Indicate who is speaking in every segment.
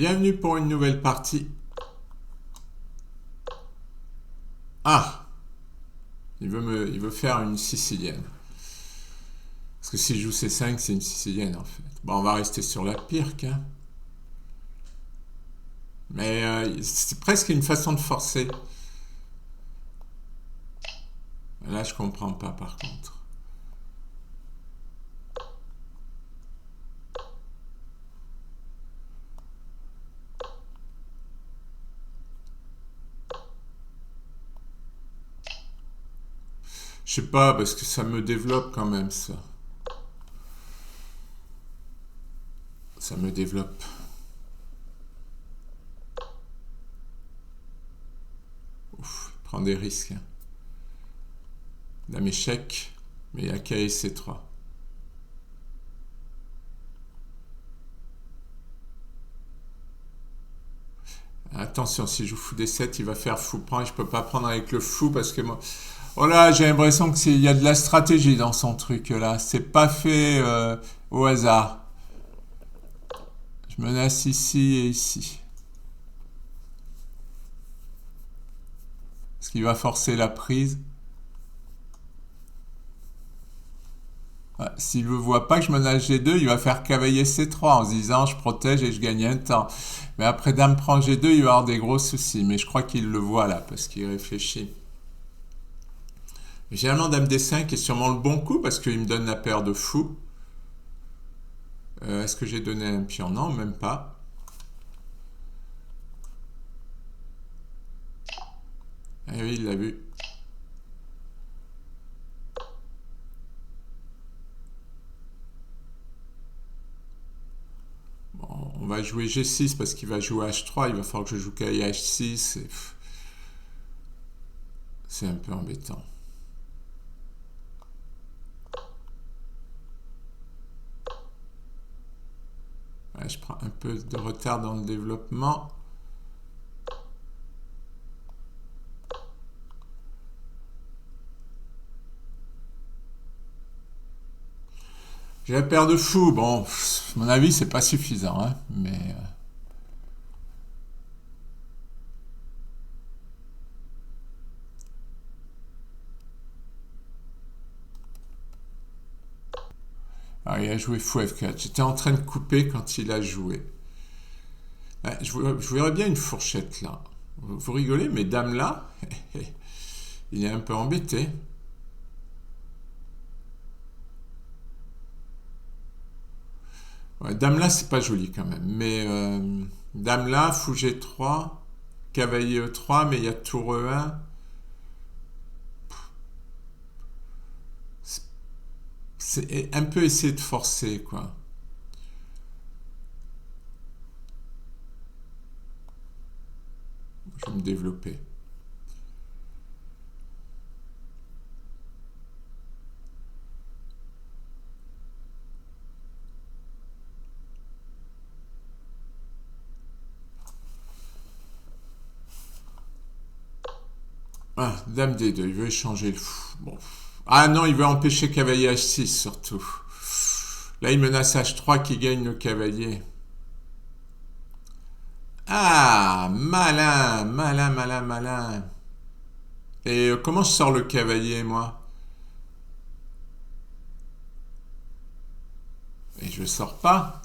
Speaker 1: Bienvenue pour une nouvelle partie. Ah, il veut faire une sicilienne. Parce que si je joue C5, c'est une sicilienne en fait. Bon, on va rester sur la pirque, hein. Mais c'est presque une façon de forcer. Là, je comprends pas par contre. Je sais pas, parce que ça me développe quand même ça. Ça me développe. Ouf, il prend des risques, hein. Dame échec, mais il y a K et C3. Attention, si je joue fou D7, il va faire fou prend et je peux pas prendre avec le fou parce que moi. Oh là, j'ai l'impression qu'il y a de la stratégie dans son truc là. C'est pas fait au hasard. Je menace ici et ici. Est-ce qu'il va forcer la prise? Ouais, s'il ne voit pas que je menace G2, il va faire cavalier C3 en se disant je protège et je gagne un temps. Mais après dame prend G2, il va avoir des gros soucis. Mais je crois qu'il le voit là parce qu'il réfléchit. Généralement dame D5 est sûrement le bon coup parce qu'il me donne la paire de fous. Est-ce que j'ai donné un pion? Non, même pas. Ah oui, il l'a vu. Bon, on va jouer G6 parce qu'il va jouer H3. Il va falloir que je joue cavalier H6. C'est un peu embêtant. Ouais, je prends un peu de retard dans le développement. J'ai la paire de fous. Bon, à mon avis, c'est pas suffisant, hein, mais ah, il a joué fou F4. J'étais en train de couper quand il a joué. Ouais, je verrais bien une fourchette là. Vous rigolez, mais dame là, il est un peu embêté. Ouais, dame là, c'est pas joli quand même. Mais dame là, fou G3, cavalier E3, mais il y a tour E1. C'est un peu essayer de forcer, quoi. Je vais me développer. Ah, dame D2, il veut échanger le fou. Bon. Ah non, il veut empêcher cavalier H6 surtout. Là, il menace H3 qui gagne le cavalier. Ah, malin, malin, malin, malin. Et comment je sors le cavalier, moi? Et je sors pas.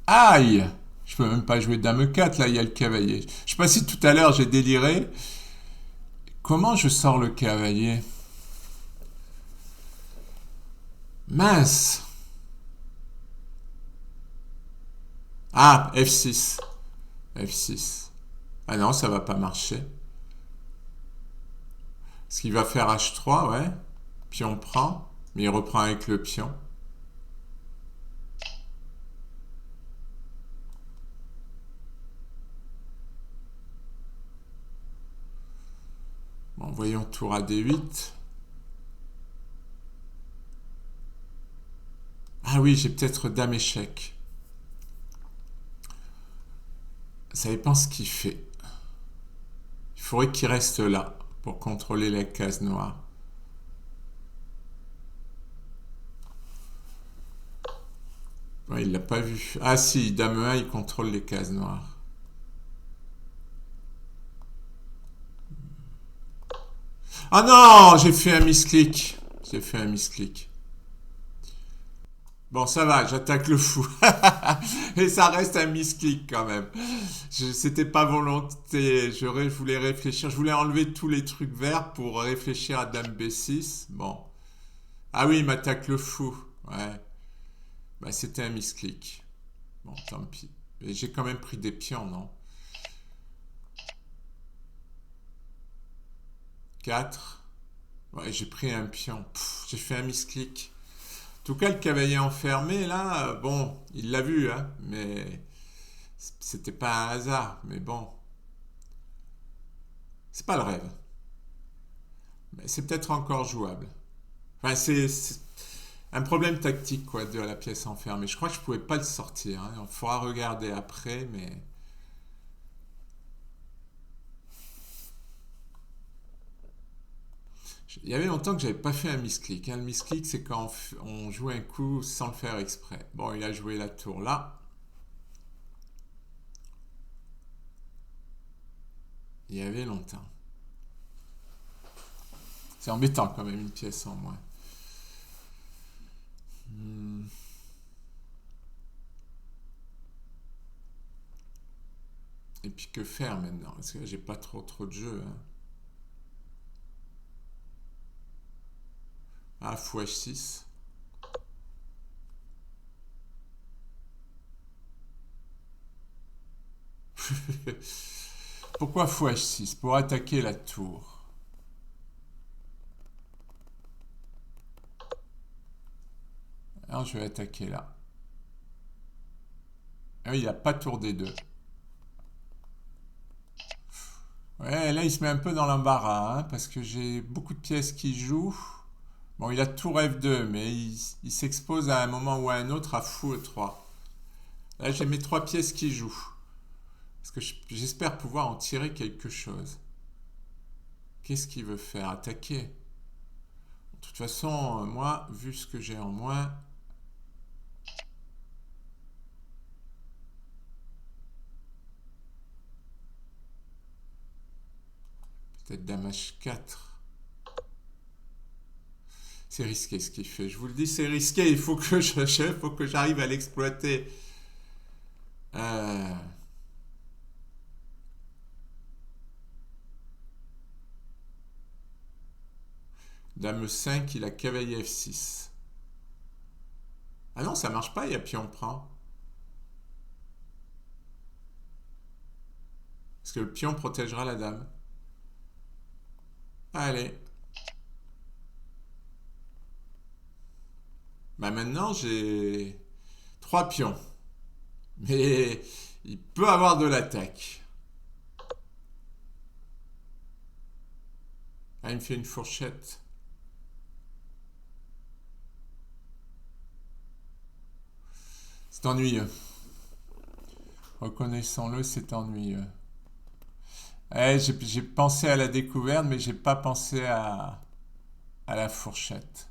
Speaker 1: Aïe! Je peux même pas jouer dame 4, là, il y a le cavalier. Je sais pas si tout à l'heure j'ai déliré. Comment je sors le cavalier? Mince! Ah, F6. F6. Ah non, ça va pas marcher. Ce qu'il va faire H3, ouais. Pion prend, mais il reprend avec le pion. Bon, voyons tour à D8. Ah oui, j'ai peut-être dame échec. Ça dépend ce qu'il fait. Il faudrait qu'il reste là pour contrôler la case noire. Ouais, il l'a pas vu. Ah si, Dame 1, il contrôle les cases noires. Ah non, j'ai fait un misclick. J'ai fait un misclick. Bon, ça va, j'attaque le fou. Et ça reste un misclick quand même. C'était pas volonté. Je voulais réfléchir. Je voulais enlever tous les trucs verts pour réfléchir à Dame B6. Bon. Ah oui, il m'attaque le fou. Ouais. Bah, c'était un misclick. Bon, tant pis. Mais j'ai quand même pris des pions, non? 4. Ouais, j'ai pris un pion. J'ai fait un misclick. En tout cas, le cavalier enfermé, là, bon, il l'a vu, hein, mais c'était pas un hasard. Mais bon, c'est pas le rêve. Mais c'est peut-être encore jouable. Enfin, c'est un problème tactique, quoi, de la pièce enfermée. Je crois que je pouvais pas le sortir, hein. Il faudra regarder après, mais... Il y avait longtemps que j'avais pas fait un misclick, hein. Le misclick, c'est quand on joue un coup sans le faire exprès. Bon, il a joué la tour là. Il y avait longtemps. C'est embêtant quand même, une pièce en moins. Hmm. Et puis que faire maintenant? Parce que j'ai pas trop de jeux, hein. Ah, fou H6. Pourquoi fou H6? Pour attaquer la tour. Alors je vais attaquer là. Ah oui, il n'y a pas tour D2. Ouais, là il se met un peu dans l'embarras, hein, parce que j'ai beaucoup de pièces qui jouent. Bon, il a tour F2, mais il s'expose à un moment ou à un autre à fou E3. Là j'ai mes trois pièces qui jouent. Parce que j'espère pouvoir en tirer quelque chose. Qu'est-ce qu'il veut faire? Attaquer. De toute façon, moi, vu ce que j'ai en moins, peut-être Dame H4. C'est risqué ce qu'il fait. Je vous le dis, c'est risqué. Il faut que faut que j'arrive à l'exploiter. Euh, Dame 5, il a cavalier F6. Ah non, ça marche pas, il y a pion prend. Parce que le pion protégera la dame. Allez. Bah maintenant, j'ai trois pions. Mais il peut avoir de l'attaque. Ah, il me fait une fourchette. C'est ennuyeux. Reconnaissons-le, c'est ennuyeux. J'ai pensé à la découverte, mais j'ai pas pensé à la fourchette.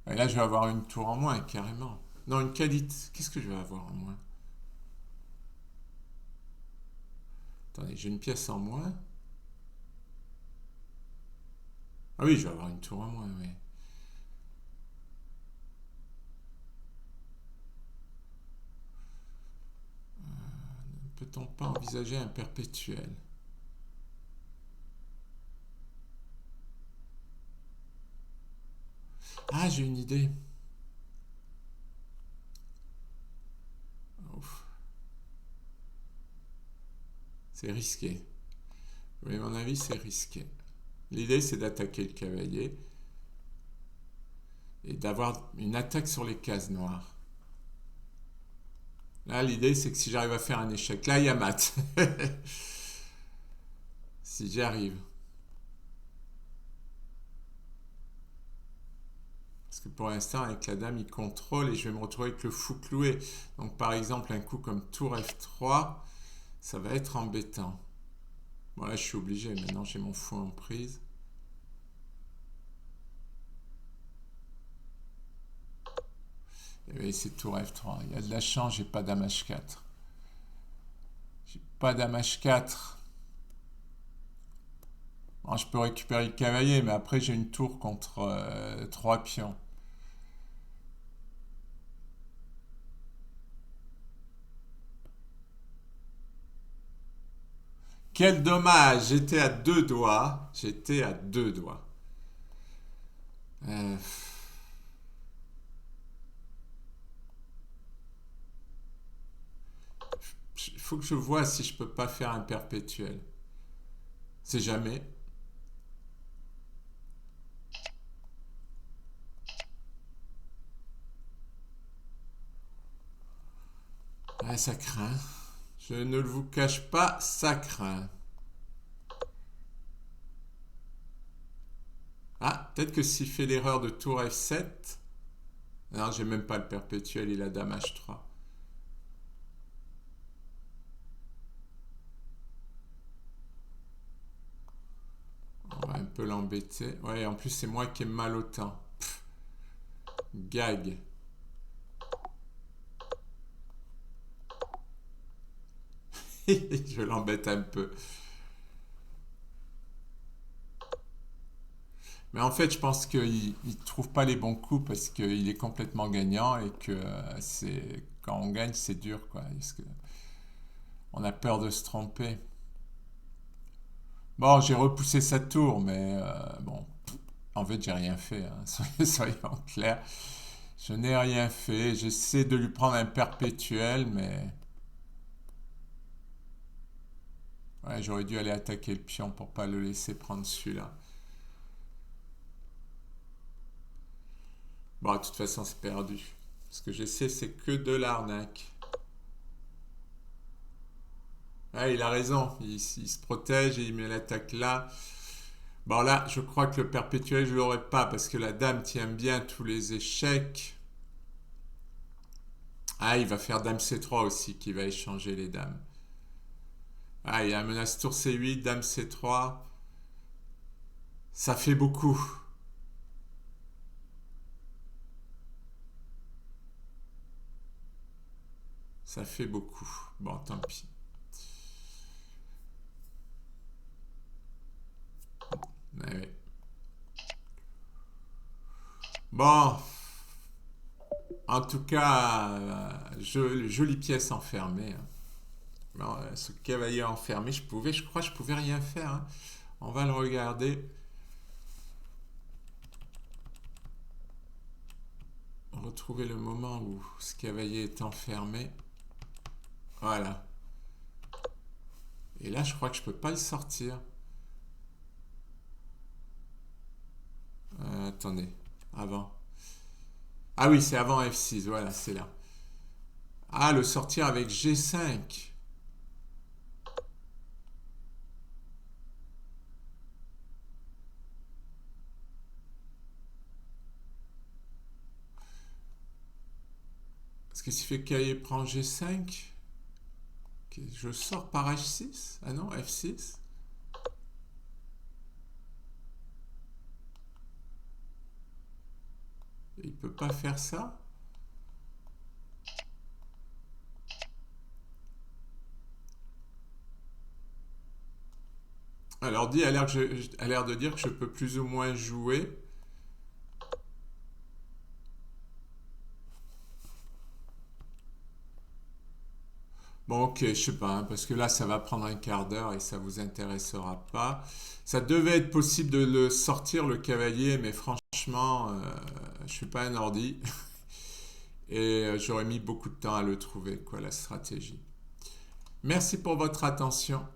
Speaker 1: Et là, je vais avoir une tour en moins, carrément. Non, une qualité. Qu'est-ce que je vais avoir en moins? Attendez, j'ai une pièce en moins. Ah oui, je vais avoir une tour en moins, oui. Peut-on pas envisager un perpétuel? Ah, j'ai une idée. Ouf, c'est risqué. Oui, à mon avis, c'est risqué. L'idée, c'est d'attaquer le cavalier et d'avoir une attaque sur les cases noires. Là, l'idée, c'est que si j'arrive à faire un échec, là, il y a mat. Si j'y arrive. Parce que pour l'instant, avec la dame, il contrôle et je vais me retrouver avec le fou cloué. Donc, par exemple, un coup comme tour F3, ça va être embêtant. Bon, là, je suis obligé. Maintenant, j'ai mon fou en prise. Et c'est tour F3. Il y a de la chance, j'ai pas dame H4. J'ai pas dame H4. Bon, je peux récupérer le cavalier, mais après j'ai une tour contre 3 pions. Quel dommage! J'étais à deux doigts. J'étais à deux doigts. Euh, Il faut que je vois si je peux pas faire un perpétuel. C'est jamais. Ah, ça craint. Je ne vous cache pas, ça craint. Ah, peut-être que s'il fait l'erreur de tour F7. Non, j'ai même pas le perpétuel, il a dame H3. On va un peu l'embêter. Ouais, en plus c'est moi qui ai mal au temps. Gag. Je l'embête un peu. Mais en fait, je pense qu'il ne trouve pas les bons coups parce qu'il est complètement gagnant et que c'est quand on gagne, c'est dur, quoi. Parce que on a peur de se tromper. Bon, j'ai repoussé sa tour, mais bon, en fait, j'ai rien fait, hein. Soyons clairs. Je n'ai rien fait. J'essaie de lui prendre un perpétuel, mais ouais, j'aurais dû aller attaquer le pion pour pas le laisser prendre celui-là. Bon, de toute façon, c'est perdu. Ce que j'essaie, c'est que de l'arnaque. Ah, il a raison. Il se protège et il met l'attaque là. Bon, là, je crois que le perpétuel, je l'aurai pas parce que la dame tient bien tous les échecs. Ah, il va faire dame C3 aussi, qui va échanger les dames. Ah, il y a la menace tour C8, dame C3. Ça fait beaucoup. Ça fait beaucoup. Bon, tant pis. Ah ouais. Bon, en tout cas, jolie pièce enfermée, hein. Bon, ce cavalier enfermé, je crois, je pouvais rien faire, hein. On va le regarder. Retrouver le moment où ce cavalier est enfermé. Voilà. Et là, je crois que je peux pas le sortir. Attendez, avant. Ah oui, c'est avant F6, voilà, c'est là. Ah, le sortir avec G5. Parce que s'il fait cavalier prend G5, je sors par H6. Ah non, F6. Il peut pas faire ça. Alors dit, a l'air de dire que je peux plus ou moins jouer. Bon, ok, je sais pas, hein, parce que là, ça va prendre un quart d'heure et ça vous intéressera pas. Ça devait être possible de le sortir, le cavalier, mais franchement, je suis pas un ordi. Et j'aurais mis beaucoup de temps à le trouver, quoi, la stratégie. Merci pour votre attention.